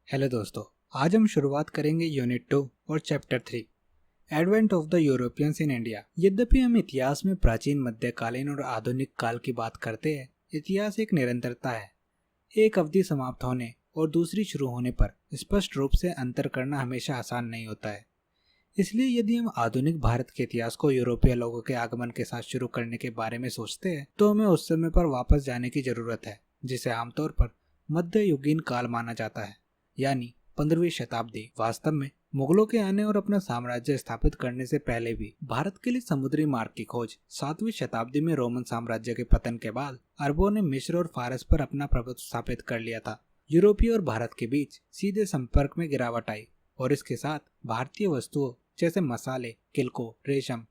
Hello दोस्तों, आज हम शुरुआत करेंगे यूनिट 2 और chapter 3 advent of the Europeans in India. यद्यपि हम इतिहास में प्राचीन, मध्यकालीन और आधुनिक काल की बात करते हैं, इतिहास एक निरंतरता है। एक अवधि समाप्त होने और दूसरी शुरू होने पर स्पष्ट रूप से अंतर करना हमेशा आसान नहीं होता है। इसलिए यदि हम आधुनिक भारत के इतिहास को यूरोपीय लोगों के आगमन के साथ शुरू करने के बारे में सोचते हैं तो हमें उस समय पर वापस जाने की जरूरत है, जिसे आमतौर पर मध्ययुगीन काल माना जाता है, यानी 15वीं शताब्दी। वास्तव में मुगलों के आने और अपना साम्राज्य स्थापित करने से पहले भी भारत के लिए समुद्री मार्ग की खोज 7वीं शताब्दी में रोमन साम्राज्य के पतन के बाद अरबों ने मिस्र और फारस पर अपना प्रभुत्व स्थापित कर लिया था। यूरोपीय और भारत के बीच सीधे संपर्क में गिरावट आई और इसके साथ भारतीय वस्तुओं जैसे मसाले, किलकों, रेशम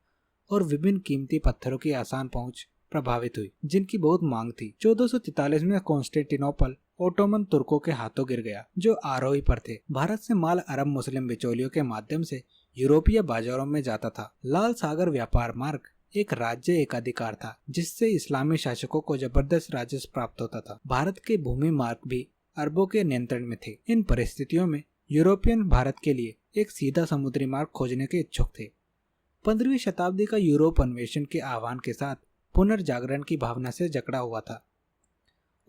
और विभिन्न कीमती पत्थरों की आसान पहुंच प्रभावित हुई, जिनकी बहुत मांग थी। 1443 में कॉन्स्टेंटिनोपल ओटोमन तुर्कों के हाथों गिर गया, जो आरोही पर थे। भारत से माल अरब मुस्लिम बिचौलियों के माध्यम से यूरोपीय बाजारों में जाता था। लाल सागर व्यापार मार्ग एक राज्य एकाधिकार था, जिससे इस्लामी शासकों को जबरदस्त राजस्व प्राप्त होता था। भारत के भूमि मार्ग भी अरबों के नियंत्रण में थे। इन परिस्थितियों में यूरोपियन भारत के लिए एक सीधा समुद्री मार्ग खोजने के इच्छुक थे। 15वीं शताब्दी का यूरोप अन्वेषण के आह्वान के साथ पुनर्जागरण की भावना से जकड़ा हुआ था।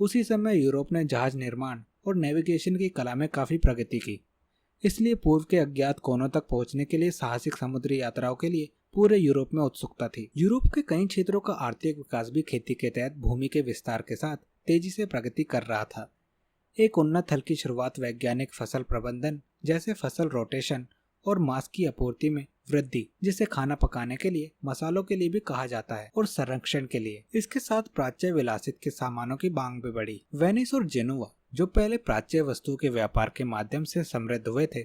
उसी समय यूरोप ने जहाज निर्माण और नेविगेशन की कला में काफी प्रगति की, इसलिए पूर्व के अज्ञात कोनों तक पहुंचने के लिए साहसिक समुद्री यात्राओं के लिए पूरे यूरोप में उत्सुकता थी। यूरोप के कई क्षेत्रों का आर्थिक विकास भी खेती के तहत भूमि के विस्तार के साथ तेजी से प्रगति कर रहा था। एक उन्नत हल की शुरुआत वैज्ञानिक फसल प्रबंधन जैसे फसल रोटेशन और मांस की आपूर्ति में वृद्धि, जिसे खाना पकाने के लिए, मसालों के लिए भी कहा जाता है, और संरक्षण के लिए। इसके साथ प्राच्य विलासित के सामानों की मांग भी बढ़ी। वेनिस और जेनुआ, जो पहले प्राच्य वस्तुओं के व्यापार के माध्यम से समृद्ध हुए थे,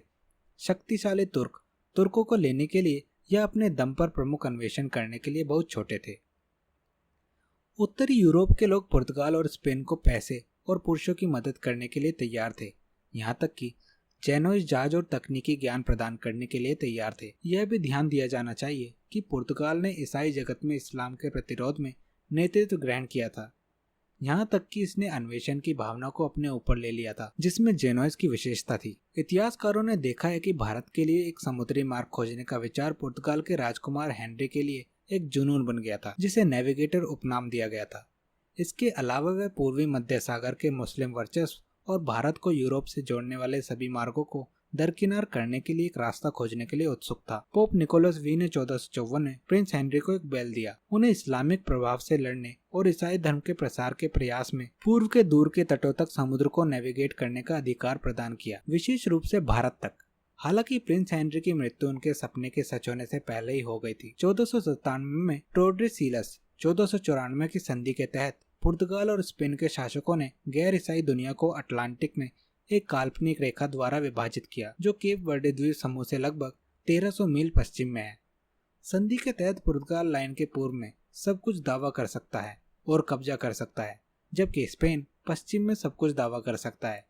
शक्तिशाली तुर्कों को लेने के लिए या अपने दम पर प्रमुख अन्वेषण करने के लिए बहुत छोटे थे। उत्तरी यूरोप के लोग पुर्तगाल और स्पेन को पैसे और पुरुषों की मदद करने के लिए तैयार थे। यहाँ तक कि जेनोइस जहाज और तकनीकी ज्ञान प्रदान करने के लिए तैयार थे। यह भी ध्यान दिया जाना चाहिए कि पुर्तगाल ने ईसाई जगत में इस्लाम के प्रतिरोध में नेतृत्व ग्रहण किया था, यहाँ तक कि इसने अन्वेषण की भावना को अपने ऊपर ले लिया था, जिसमें जेनोइस की विशेषता थी। इतिहासकारों ने देखा है कि भारत के लिए एक समुद्री मार्ग खोजने का विचार पुर्तगाल के राजकुमार हेनरी के लिए एक जुनून बन गया था, जिसे नेविगेटर उपनाम दिया गया था। इसके अलावा वह पूर्वी मध्य सागर के मुस्लिम वर्चस्व और भारत को यूरोप से जोड़ने वाले सभी मार्गों को दरकिनार करने के लिए एक रास्ता खोजने के लिए उत्सुक था। पोप निकोलस वी ने 1454 में प्रिंस हेनरी को एक बैल दिया, उन्हें इस्लामिक प्रभाव से लड़ने और ईसाई धर्म के प्रसार के प्रयास में पूर्व के दूर के तटों तक समुद्र को नेविगेट करने का अधिकार प्रदान किया, विशेष रूप से भारत तक। हालांकि प्रिंस हेनरी की मृत्यु उनके सपने के सच होने से पहले ही हो गई थी। 1497 में टोर्डेसिलस 1494 की संधि के तहत पुर्तगाल और स्पेन के शासकों ने गैर ईसाई दुनिया को अटलांटिक में एक काल्पनिक रेखा द्वारा विभाजित किया, जो केप वर्डे द्वीप समूह से लगभग 1300 मील पश्चिम में है। संधि के तहत पुर्तगाल लाइन के पूर्व में सब कुछ दावा कर सकता है और कब्जा कर सकता है, जबकि स्पेन पश्चिम में सब कुछ दावा कर सकता है।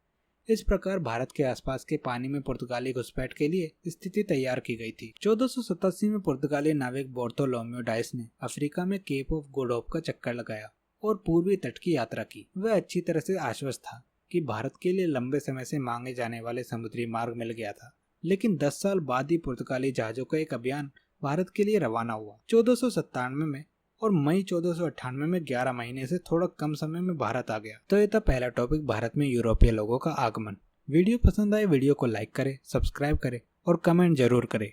इस प्रकार भारत के आसपास के पानी में पुर्तगाली घुसपैठ के लिए स्थिति तैयार की गई थी। 1487 में पुर्तगाली नाविक बार्थोलोमेओ डाइस ने अफ्रीका में केप ऑफ गुड होप का चक्कर लगाया और पूर्वी तट की यात्रा की। वह अच्छी तरह से आश्वस्त था कि भारत के लिए लंबे समय से मांगे जाने वाले समुद्री मार्ग मिल गया था, लेकिन 10 साल बाद ही पुर्तगाली जहाजों का एक अभियान भारत के लिए रवाना हुआ। 1497 में और मई 1498 में 11 महीने से थोड़ा कम समय में भारत आ गया। तो ये था पहला टॉपिक, भारत में यूरोपीय लोगों का आगमन। वीडियो पसंद आए वीडियो को लाइक करें, सब्सक्राइब करें और कमेंट जरूर करें।